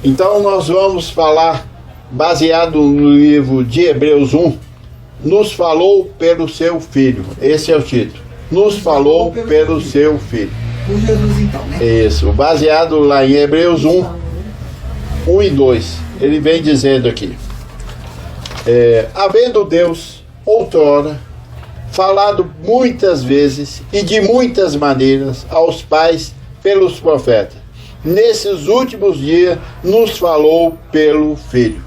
Então nós vamos falar, baseado no livro de Hebreus 1, nos falou pelo seu Filho. Esse é o título. Nos falou pelo seu Filho. Por Jesus então, né? Isso, baseado lá em Hebreus 1 e 2. Ele vem dizendo aqui. Havendo Deus, outrora, falado muitas vezes e de muitas maneiras aos pais pelos profetas, nesses últimos dias nos falou pelo Filho.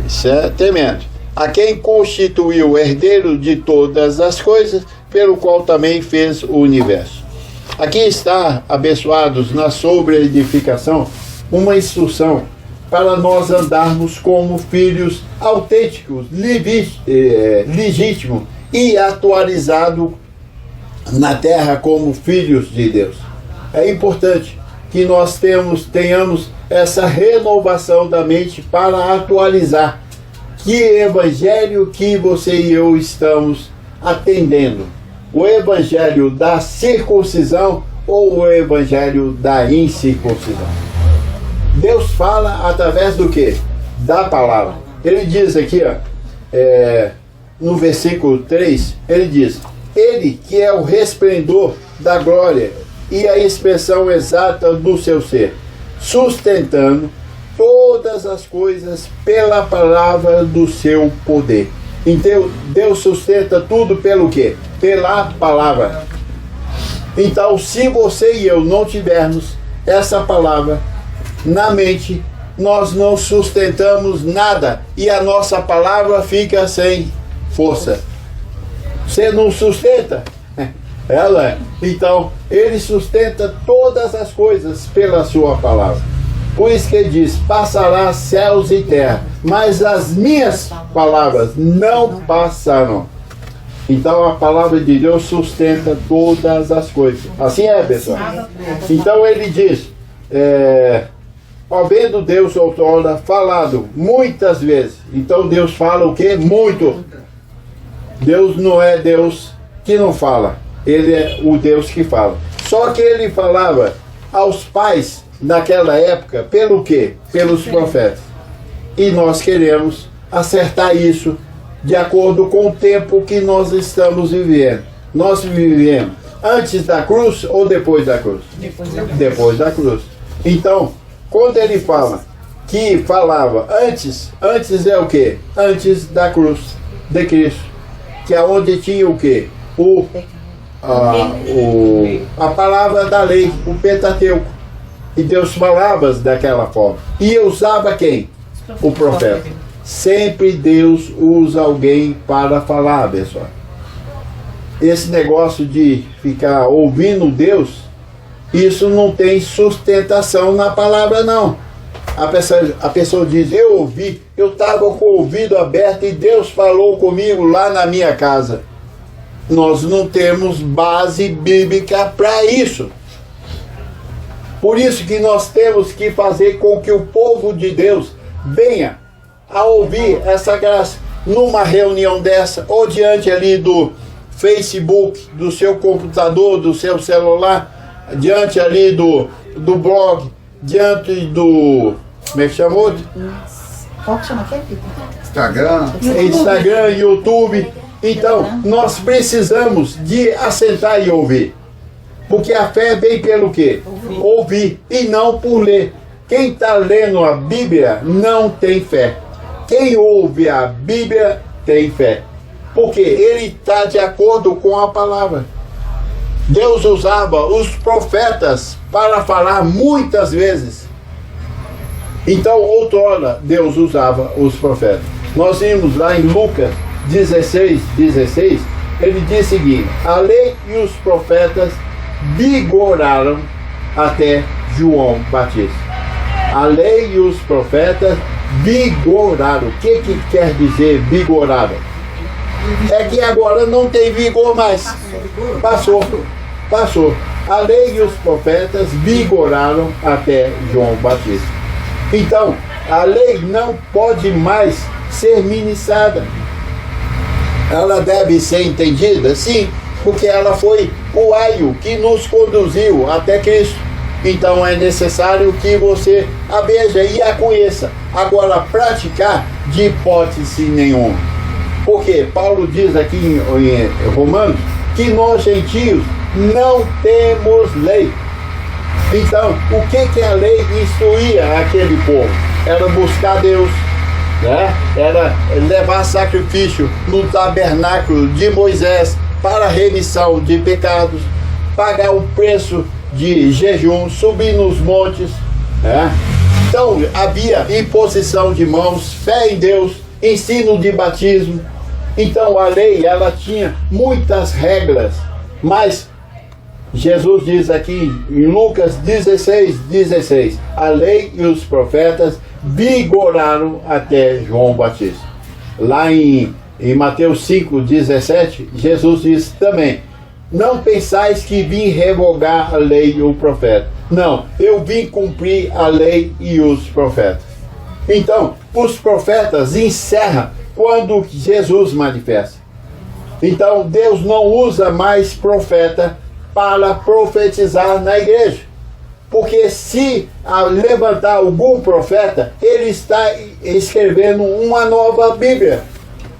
Isso é tremendo. A quem constituiu herdeiro de todas as coisas, pelo qual também fez o universo. Aqui está, abençoados, na sobre-edificação, uma instrução para nós andarmos como filhos autênticos, legítimos e atualizados na terra como filhos de Deus. É importante que nós tenhamos essa renovação da mente para atualizar que evangelho que você e eu estamos atendendo. O evangelho da circuncisão ou o evangelho da incircuncisão? Deus fala através do quê? Da palavra. Ele diz aqui, no versículo 3, ele diz: Ele que é o resplendor da glória e a expressão exata do seu ser, sustentando todas as coisas pela palavra do seu poder. Então, Deus sustenta tudo pelo quê? Pela palavra. Então, se você e eu não tivermos essa palavra na mente, nós não sustentamos nada e a nossa palavra fica sem força. Você não sustenta ela. Então, ele sustenta todas as coisas pela sua palavra. Por isso que ele diz: passará céus e terra, mas as minhas palavras não passarão. Então a palavra de Deus sustenta todas as coisas. Assim é, pessoal. Então ele diz: havendo Deus outrora falado muitas vezes. Então Deus fala o quê? Muito. Deus não é Deus que não fala. Ele é o Deus que fala. Só que ele falava aos pais naquela época, pelo quê? Pelos profetas. E nós queremos acertar isso de acordo com o tempo que nós estamos vivendo. Nós vivemos antes da cruz ou depois da cruz? Depois da cruz. Então, quando ele fala que falava antes é o quê? Antes da cruz de Cristo. Que é onde tinha o quê? A palavra da lei, o Pentateuco. E Deus falava daquela forma. E usava quem? O profeta. Sempre Deus usa alguém para falar, pessoal. Esse negócio de ficar ouvindo Deus, isso não tem sustentação na palavra, não. A pessoa diz: eu ouvi, eu estava com o ouvido aberto e Deus falou comigo lá na minha casa. Nós não temos base bíblica para isso. Por isso que nós temos que fazer com que o povo de Deus venha a ouvir essa graça numa reunião dessa, ou diante ali do Facebook, do seu computador, do seu celular, diante ali do blog, diante do... como é que chamou? Qual que chama aqui? Instagram, YouTube. Então, nós precisamos de assentar e ouvir. Porque a fé vem pelo quê? Ouvir e não por ler. Quem está lendo a Bíblia não tem fé. Quem ouve a Bíblia tem fé. Porque ele está de acordo com a palavra. Deus usava os profetas para falar muitas vezes. Então, outrora, Deus usava os profetas. Nós vimos lá em Lucas 16, ele diz o seguinte: a lei e os profetas vigoraram até João Batista. A lei e os profetas vigoraram. O que quer dizer vigoraram? É que agora não tem vigor mais. Passou. A lei e os profetas vigoraram até João Batista. Então, a lei não pode mais ser ministrada. Ela deve ser entendida? Sim, porque ela foi o aio que nos conduziu até Cristo. Então é necessário que você a veja e a conheça. Agora, praticar de hipótese nenhuma. Porque Paulo diz aqui em Romanos que nós gentios não temos lei. Então, o que a lei instruía aquele povo? Era buscar Deus, né? Era levar sacrifício no tabernáculo de Moisés para a remissão de pecados, pagar o preço de jejum, subir nos montes, né? Então havia imposição de mãos, fé em Deus, ensino de batismo. Então a lei, ela tinha muitas regras, mas Jesus diz aqui em Lucas 16:16, a lei e os profetas vigoraram até João Batista. Lá em Mateus 5:17, Jesus diz também, não pensais que vim revogar a lei e o profeta. Não, eu vim cumprir a lei e os profetas. Então, os profetas encerram quando Jesus manifesta. Então, Deus não usa mais profeta para profetizar na igreja. Porque se levantar algum profeta, ele está escrevendo uma nova Bíblia,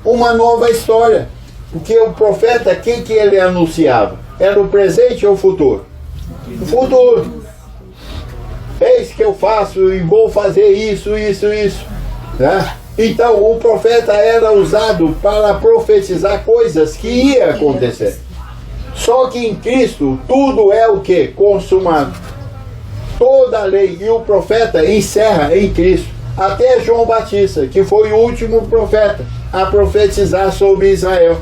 uma nova história. Porque o profeta, quem que ele anunciava? Era o presente ou o futuro? O futuro. Eis que eu faço e vou fazer isso, né? Então o profeta era usado para profetizar coisas que iam acontecer. Só que em Cristo tudo é o que? Consumado. Toda a lei e o profeta encerra em Cristo. Até João Batista, que foi o último profeta a profetizar sobre Israel.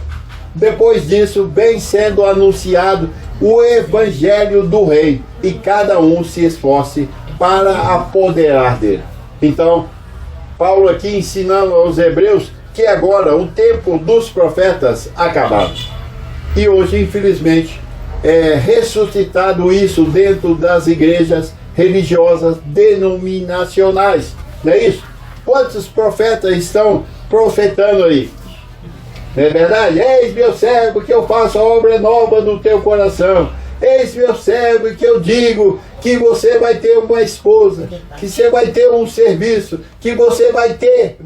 Depois disso, vem sendo anunciado o evangelho do rei, e cada um se esforce para apoderar dele. Então, Paulo aqui ensinando aos hebreus que agora o tempo dos profetas acabava. E hoje, infelizmente, é ressuscitado isso dentro das igrejas religiosas denominacionais. Não é isso? Quantos profetas estão profetando aí? Não é verdade? Eis meu servo que eu faço a obra nova no teu coração. Eis meu servo que eu digo que você vai ter uma esposa, que você vai ter um serviço, que você vai ter.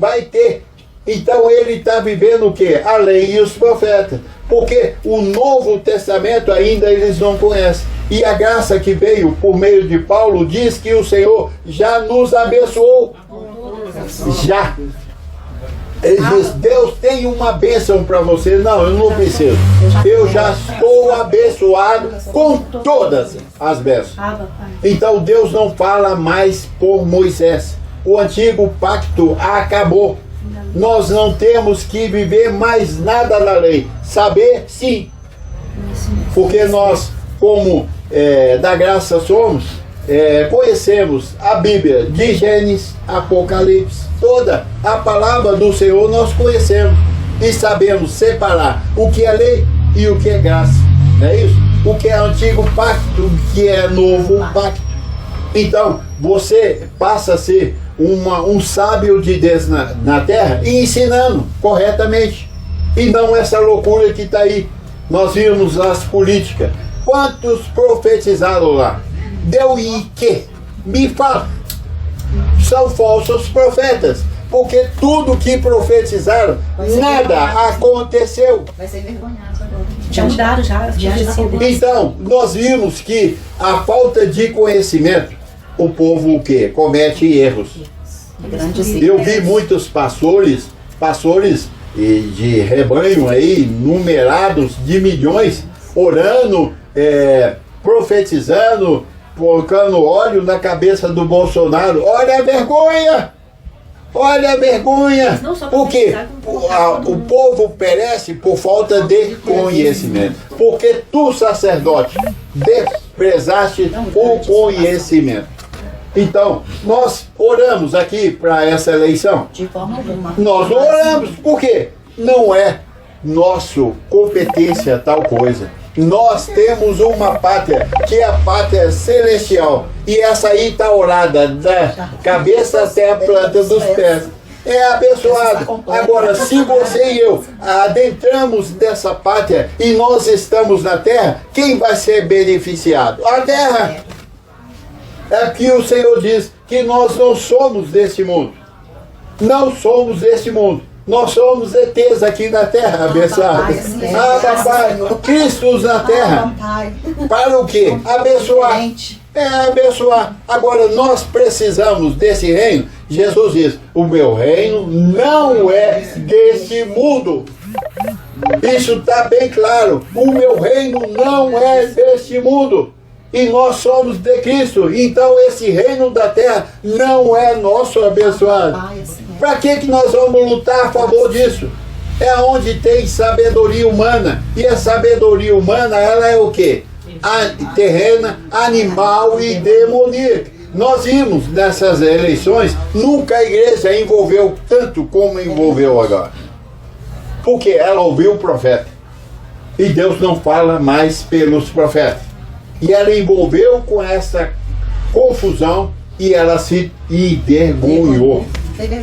Então ele está vivendo o quê? A lei e os profetas. Porque o Novo Testamento ainda eles não conhecem. E a graça que veio por meio de Paulo diz que o Senhor já nos abençoou. Já. Ele diz, Deus tem uma bênção para você. Não, eu não preciso. Eu já estou abençoado com todas as bênçãos. Então Deus não fala mais por Moisés. O antigo pacto acabou. Nós não temos que viver mais nada da lei. Saber, sim. Porque nós, como da graça somos, conhecemos a Bíblia de Gênesis, Apocalipse, toda a palavra do Senhor nós conhecemos e sabemos separar o que é lei e o que é graça, não é isso? O que é antigo pacto, o que é novo pacto. Então você passa a ser um sábio de Deus na terra e ensinando corretamente, e não essa loucura que está aí. Nós vimos as políticas, quantos profetizaram lá? Deu em quê? Me fala. São falsos profetas, porque tudo que profetizaram, nada aconteceu. Vai ser envergonhado agora. Já mudaram, já. Então, nós vimos que a falta de conhecimento, o povo o quê? Comete erros. Eu vi muitos pastores de rebanho aí, numerados de milhões, orando, profetizando, colocando óleo na cabeça do Bolsonaro. Olha a vergonha! Olha a vergonha! Porque o povo perece por falta de conhecimento. Porque tu, sacerdote, desprezaste o conhecimento. Então, nós oramos aqui para essa eleição. De forma alguma. Nós oramos, porque não é nossa competência tal coisa. Nós temos uma pátria, que é a pátria celestial. E essa aí está orada da cabeça até a planta dos pés. É abençoado. Agora, se você e eu adentramos dessa pátria e nós estamos na terra, quem vai ser beneficiado? A terra. É que o Senhor diz que nós não somos deste mundo. Não somos deste mundo. Nós somos ETs aqui na terra, abençoados. Papai, Cristo na terra. Para o quê? Abençoar. Abençoar. Agora, nós precisamos desse reino. Jesus diz, o meu reino não é deste mundo. Isso está bem claro. O meu reino não é deste mundo. E nós somos de Cristo. Então esse reino da terra não é nosso, abençoado. Para que nós vamos lutar a favor disso? É onde tem sabedoria humana. E a sabedoria humana, ela é o quê? Terrena, animal e demoníaca. Nós vimos nessas eleições, nunca a igreja envolveu tanto como envolveu agora. Porque ela ouviu o profeta. E Deus não fala mais pelos profetas. E ela envolveu com essa confusão e ela se envergonhou.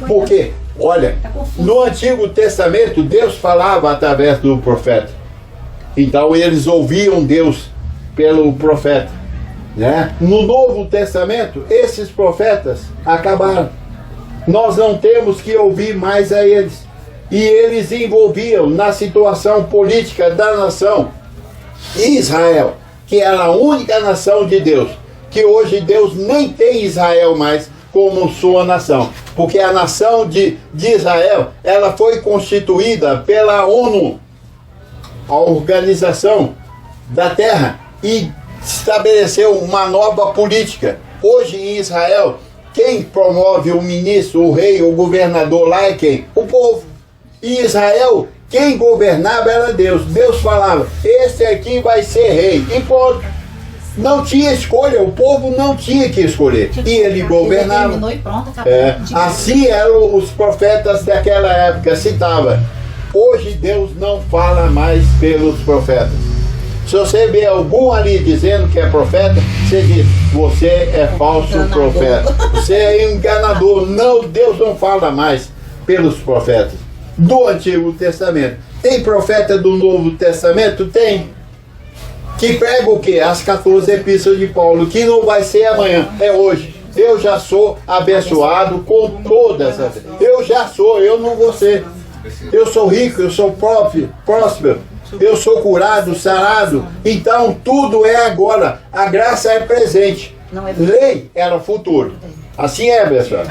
Porque, olha, no Antigo Testamento Deus falava através do profeta. Então eles ouviam Deus pelo profeta, né? No Novo Testamento esses profetas acabaram. Nós não temos que ouvir mais a eles. E eles envolviam na situação política da nação Israel, que era a única nação de Deus, que hoje Deus nem tem Israel mais como sua nação, porque a nação de Israel, ela foi constituída pela ONU, a Organização da Terra, e estabeleceu uma nova política. Hoje em Israel, quem promove o ministro, o rei, o governador lá é quem? O povo. Em Israel, quem governava era Deus. Deus falava, esse aqui vai ser rei. E pronto. Não tinha escolha, o povo não tinha que escolher. E ele governava. Assim eram os profetas daquela época, citava. Hoje Deus não fala mais pelos profetas. Se você vê algum ali dizendo que é profeta, você diz, você é falso profeta. Você é enganador. Não, Deus não fala mais pelos profetas do Antigo Testamento. Tem profeta do Novo Testamento? Tem. Que prega o quê? As 14 epístolas de Paulo, que não vai ser amanhã, é hoje. Eu já sou abençoado com todas as... Eu já sou, eu não vou ser. Eu sou rico, eu sou próspero, eu sou curado, sarado. Então tudo é agora. A graça é presente. Lei era futuro. Assim é, pessoal.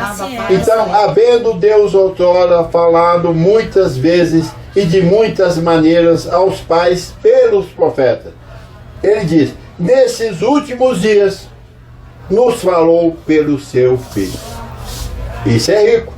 Então, havendo Deus outrora falado muitas vezes e de muitas maneiras aos pais pelos profetas, ele diz, nesses últimos dias nos falou pelo seu Filho. Isso é rico.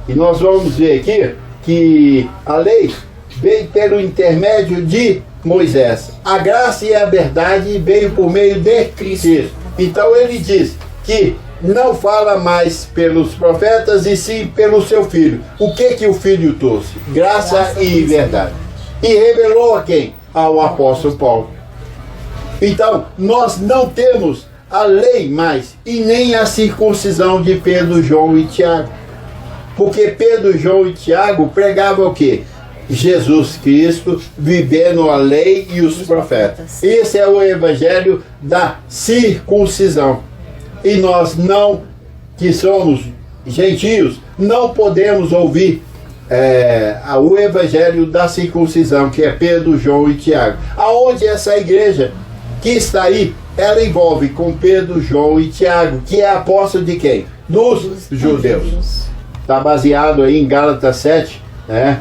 E nós vamos ver aqui que a lei veio pelo intermédio de Moisés. A graça e a verdade veio por meio de Cristo. Então ele diz que não fala mais pelos profetas e sim pelo seu Filho. O que o Filho trouxe? Graça e verdade. E revelou a quem? Ao apóstolo Paulo. Então, nós não temos a lei mais e nem a circuncisão de Pedro, João e Tiago. Porque Pedro, João e Tiago pregavam o quê? Jesus Cristo vivendo a lei e os profetas. Esse é o evangelho da circuncisão. E nós não, que somos gentios, não podemos ouvir o evangelho da circuncisão, que é Pedro, João e Tiago. Aonde essa igreja que está aí, ela envolve com Pedro, João e Tiago, que é apóstolo de quem? Dos judeus. Está baseado aí em Gálatas 7, né?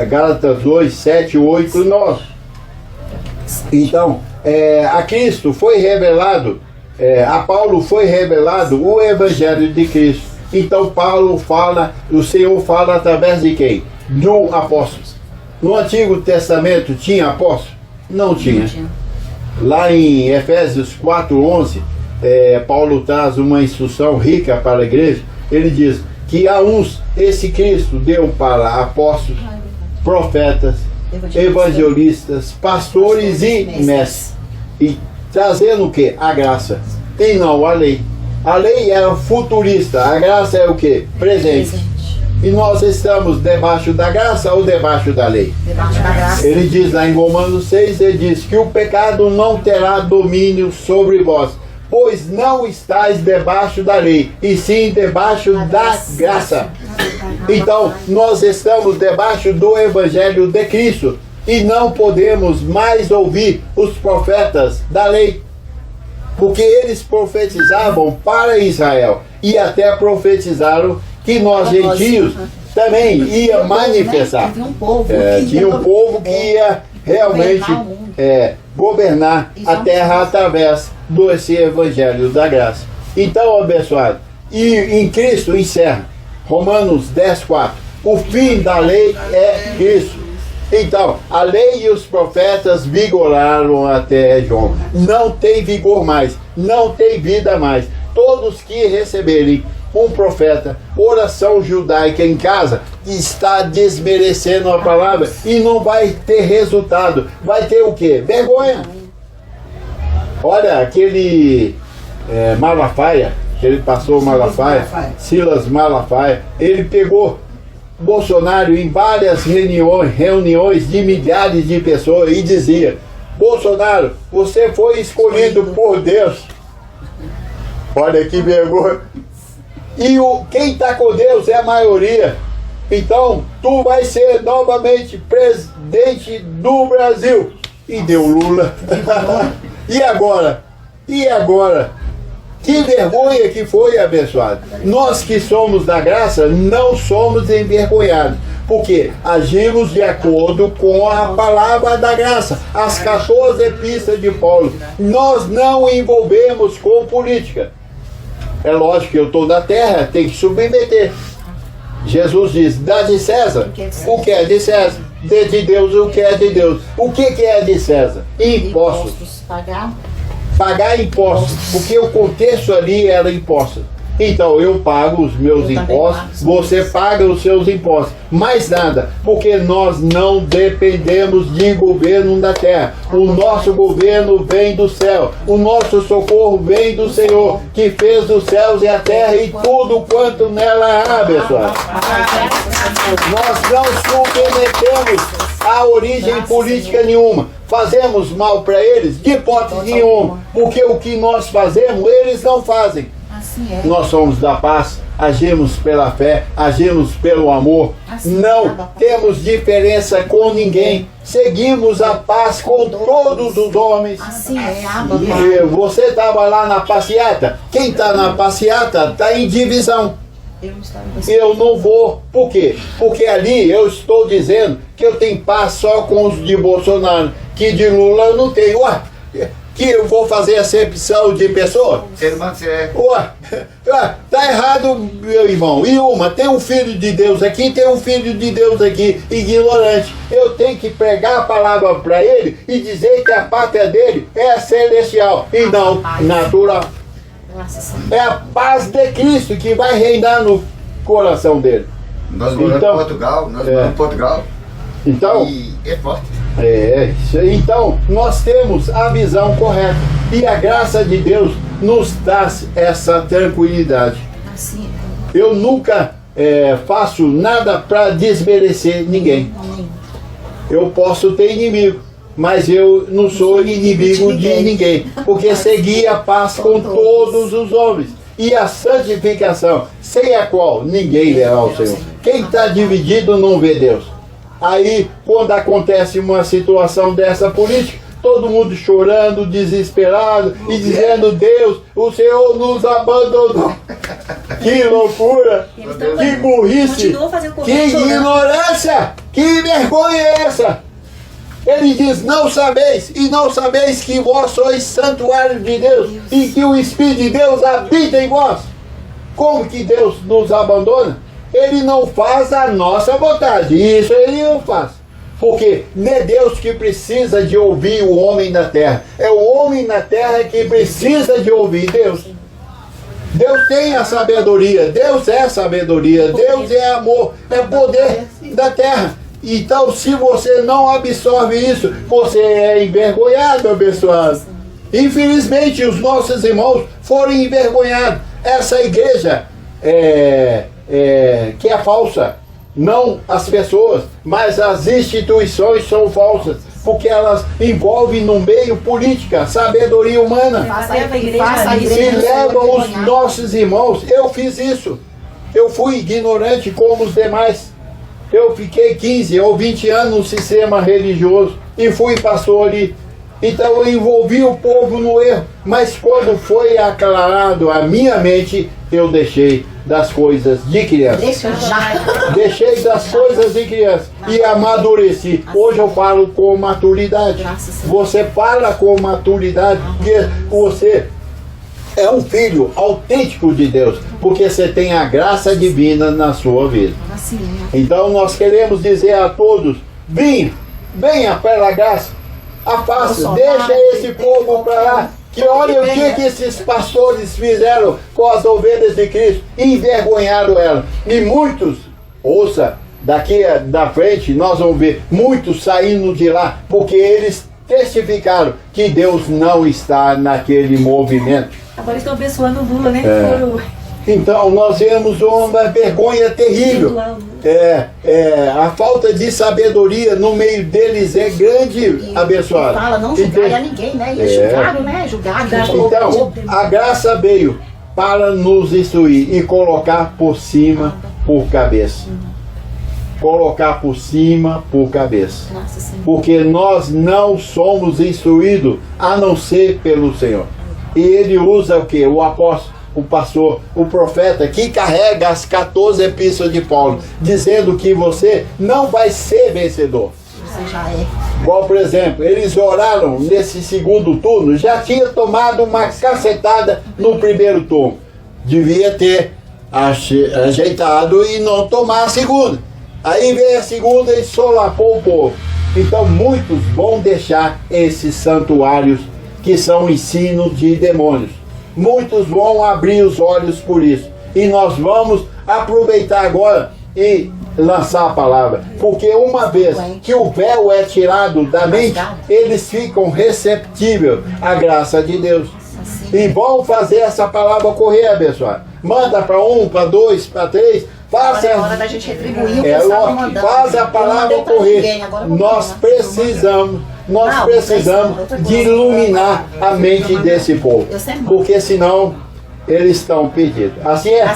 Gálatas 2, 7, 8 e 9. Então, a Cristo foi revelado, a Paulo foi revelado o evangelho de Cristo. Então Paulo fala, o Senhor fala através de quem? Do apóstolo. No Antigo Testamento tinha apóstolo? Não tinha. Lá em Efésios 4:11, Paulo traz uma instrução rica para a igreja. Ele diz que a uns esse Cristo deu para apóstolos, profetas, evangelistas, pastores e mestres. E trazendo o que? A graça. E não a lei. A lei era futurista, a graça é o que? Presente. E nós estamos debaixo da graça ou debaixo da lei? Debaixo da graça. Ele diz lá em Romanos 6, ele diz que o pecado não terá domínio sobre vós, pois não estáis debaixo da lei, e sim debaixo da graça. Então, nós estamos debaixo do Evangelho de Cristo, e não podemos mais ouvir os profetas da lei, porque eles profetizavam para Israel, e até profetizaram que nós gentios também ia manifestar. Tinha um povo que ia realmente governar a terra através desse Evangelho da graça. Então, abençoado, e em Cristo encerra Romanos 10:4. O fim da lei é Cristo. Então, a lei e os profetas vigoraram até João. Não tem vigor mais, não tem vida mais. Todos que receberem um profeta, oração judaica em casa, está desmerecendo a palavra e não vai ter resultado. Vai ter o quê? Vergonha. Olha, aquele Malafaia, que ele passou Malafaia, Silas Malafaia, ele pegou Bolsonaro em várias reuniões de milhares de pessoas e dizia: Bolsonaro, você foi escolhido por Deus. Olha que vergonha. E quem está com Deus é a maioria. Então, tu vai ser novamente presidente do Brasil. E deu Lula. E agora? E agora? Que vergonha que foi, abençoado. Nós que somos da graça, não somos envergonhados, porque agimos de acordo com a palavra da graça, as 14 epístolas de Paulo. Nós não envolvemos com política. É lógico que eu estou na terra, tem que submeter. Jesus diz: dá de César o que é de César, dê de Deus o que é de Deus. O que é de César? Impostos. Pagar impostos, porque o contexto ali era impostos. Então eu pago os meus impostos, você paga os seus impostos. Mais nada, porque nós não dependemos de governo da terra. O nosso governo vem do céu. O nosso socorro vem do Senhor, que fez os céus e a terra e tudo quanto nela há, pessoal. Nós não submetemos a origem política nenhuma. Fazemos mal para eles? De hipótese nenhuma. Porque o que nós fazemos, eles não fazem. Nós somos da paz, agimos pela fé, agimos pelo amor, não temos diferença com ninguém, seguimos a paz com todos os homens. Você estava lá na passeata, quem está na passeata está em divisão. Eu não vou. Por quê? Porque ali eu estou dizendo que eu tenho paz só com os de Bolsonaro, que de Lula eu não tenho. Ué, que eu vou fazer acepção de pessoa? Ué, tá errado, meu irmão. E tem um filho de Deus aqui, tem um filho de Deus aqui, ignorante. Eu tenho que pregar a palavra para ele e dizer que a pátria dele é celestial e não natural. É a paz de Cristo que vai reinar no coração dele. Nós moramos em Portugal, Portugal. Então, e é forte. Então, nós temos a visão correta. E a graça de Deus nos traz essa tranquilidade. Eu nunca faço nada para desmerecer ninguém. Eu posso ter inimigo, mas eu não sou inimigo de ninguém, porque segui a paz com todos os homens e a santificação, sem a qual ninguém verá o Senhor. Quem está dividido não vê Deus. Aí, quando acontece uma situação dessa política, todo mundo chorando, desesperado e dizendo: Deus, o Senhor nos abandonou. Que loucura, que burrice, que ignorância, que vergonha é essa? Ele diz: não sabeis, e não sabeis que vós sois santuário de Deus e que o Espírito de Deus habita em vós. Como que Deus nos abandona? Ele não faz a nossa vontade, isso ele não faz. Porque não é Deus que precisa de ouvir o homem na terra, é o homem na terra que precisa de ouvir Deus. Deus tem a sabedoria, Deus é sabedoria, Deus é amor, é poder da terra. Então, se você não absorve isso, você é envergonhado, abençoado. Infelizmente, os nossos irmãos foram envergonhados. Essa igreja que é falsa, não as pessoas, mas as instituições são falsas. porque elas envolvem no meio política, sabedoria humana. E levam os nossos irmãos. Eu fiz isso. Eu fui ignorante como os demais. Eu fiquei 15 ou 20 anos no sistema religioso e fui pastor ali. Então eu envolvi o povo no erro. Mas quando foi aclarado a minha mente, eu deixei das coisas de criança. Deixei das coisas de criança e amadureci. Hoje eu falo com maturidade. Você fala com maturidade porque você é um filho autêntico de Deus, porque você tem a graça divina na sua vida. Então nós queremos dizer a todos: venha pela graça, afasta, deixa esse povo para lá. Que olha o que esses pastores fizeram com as ovelhas de Cristo, envergonharam elas. E muitos, ouça, daqui da frente nós vamos ver muitos saindo de lá, porque eles testificaram que Deus não está naquele movimento. Agora estão abençoando o Lula, né? Então nós vemos uma vergonha terrível. A falta de sabedoria no meio deles é grande, abençoado. Fala, não julgar a ninguém, né? Eles julgaram, né? Julgaram. Então, a graça veio para nos instruir e colocar por cima, por cabeça. Colocar por cima, por cabeça. Porque nós não somos instruídos a não ser pelo Senhor. E ele usa o que? O apóstolo, o pastor, o profeta, que carrega as 14 epístolas de Paulo, dizendo que você não vai ser vencedor. Você já é. Igual, por exemplo, eles oraram nesse segundo turno, já tinha tomado uma cacetada no primeiro turno. Devia ter ajeitado e não tomar a segunda. Aí veio a segunda e solapou o povo. Então muitos vão deixar esses santuários que são ensino de demônios. Muitos vão abrir os olhos por isso. E nós vamos aproveitar agora e lançar a palavra. Porque uma vez que o véu é tirado da mente, eles ficam receptíveis à graça de Deus. E vão fazer essa palavra correr, abençoado. Manda para 1, para 2, para 3. Faça, é hora da gente retribuir o que estava mandando. Faz a palavra correr. Nós precisamos de iluminar a mente desse povo. Porque senão eles estão perdidos. Assim é?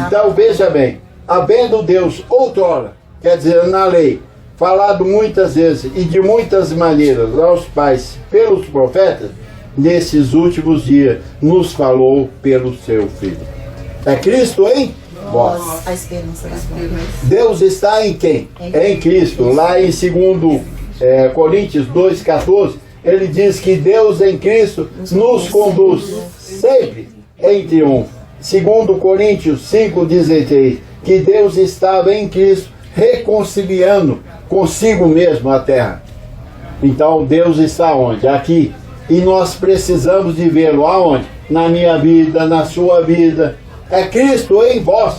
Então veja bem, havendo Deus outrora, quer dizer, na lei, falado muitas vezes e de muitas maneiras aos pais pelos profetas, nesses últimos dias nos falou pelo seu Filho. É Cristo em vós. A esperança da Deus está em quem? Em Cristo. Lá em 2 Coríntios 2,14, ele diz que Deus em Cristo nos conduz sempre em triunfo. 2 Coríntios 5,16, que Deus estava em Cristo reconciliando consigo mesmo a terra. Então Deus está onde? Aqui. E nós precisamos de vê-lo aonde? Na minha vida, na sua vida. É Cristo em vós.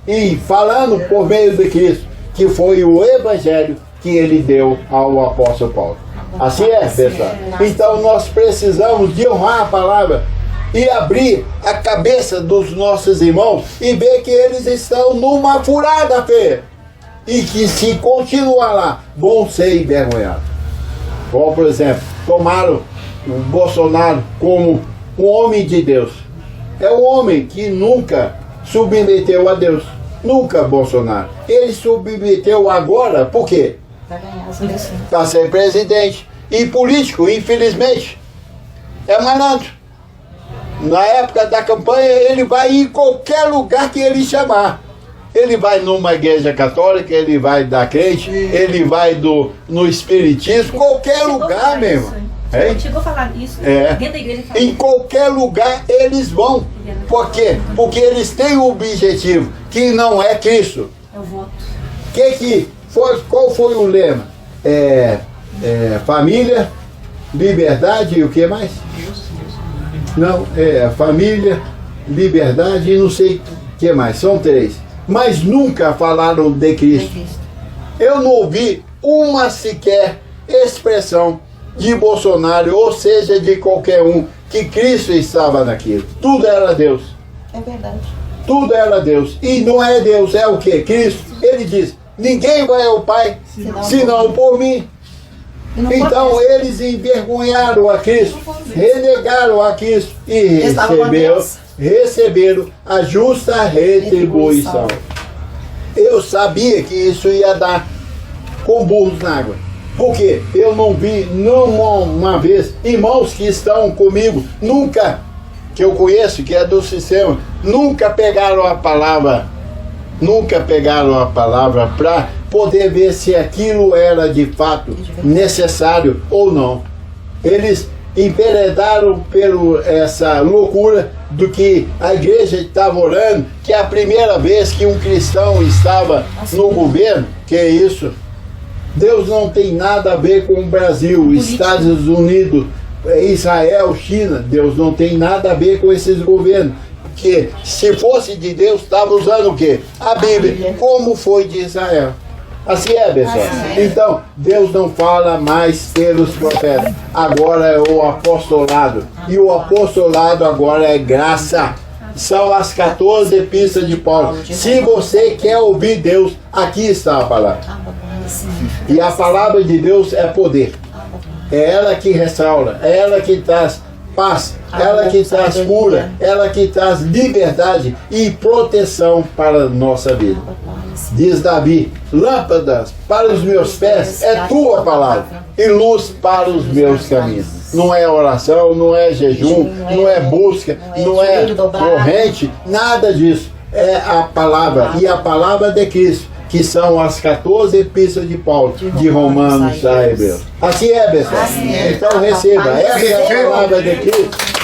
E falando por meio de Cristo, que foi o Evangelho que ele deu ao apóstolo Paulo. Assim é, pessoal? Então nós precisamos de honrar a palavra e abrir a cabeça dos nossos irmãos e ver que eles estão numa furada feia. E que se continuar lá, vão ser envergonhados. Como, por exemplo, tomaram o Bolsonaro como um homem de Deus. É um homem que nunca submeteu a Deus. Nunca Bolsonaro. Ele submeteu agora, por quê? Para ganhar as eleições. Para ser presidente. E político, infelizmente. É malandro. Na época da campanha, ele vai em qualquer lugar que ele chamar. Ele vai numa igreja católica, ele vai da crente, ele vai no espiritismo, qualquer lugar mesmo. Chegou a falar isso dentro da igreja. Em qualquer lugar eles vão. Por quê? Porque eles têm um objetivo que não é Cristo. É o voto. Qual foi o lema? Família, liberdade e o que mais? Não, família, liberdade e não sei o que mais. São 3. Mas nunca falaram de Cristo. Eu não ouvi uma sequer expressão de Bolsonaro, ou seja, de qualquer um, que Cristo estava naquilo. Tudo era Deus. É verdade. Tudo era Deus. E não é Deus, é o que? Cristo. Ele diz, ninguém vai ao Pai, senão por mim. Então eles envergonharam a Cristo, renegaram a Cristo e receberam a justa retribuição. Eu sabia que isso ia dar com burros na água. Porque eu não vi, não uma vez, irmãos que estão comigo, nunca, que eu conheço, que é do sistema, nunca pegaram a palavra para poder ver se aquilo era de fato necessário ou não. Eles enveredaram por essa loucura do que a igreja estava orando, que é a primeira vez que um cristão estava no governo. Que é isso? Deus não tem nada a ver com o Brasil, Estados Unidos, Israel, China. Deus não tem nada a ver com esses governos. Porque se fosse de Deus, estava usando o quê? A Bíblia. Como foi de Israel. Assim é, pessoal. Então, Deus não fala mais pelos profetas. Agora é o apostolado. E o apostolado agora é graça. São as 14 epístolas de Paulo. Se você quer ouvir Deus, aqui está a palavra. E a palavra de Deus é poder. É ela que restaura, é ela que traz paz, ela que traz cura, ela que traz liberdade e proteção para a nossa vida. Diz Davi: lâmpadas para os meus pés é tua palavra e luz para os meus caminhos. Não é oração, não é jejum, não é busca, não é corrente, nada disso. É a palavra, e a palavra de Cristo, que são as 14 epístolas de Paulo, de Romanos a Hebreus. Assim é, pessoal. Então receba, essa é a palavra de Cristo.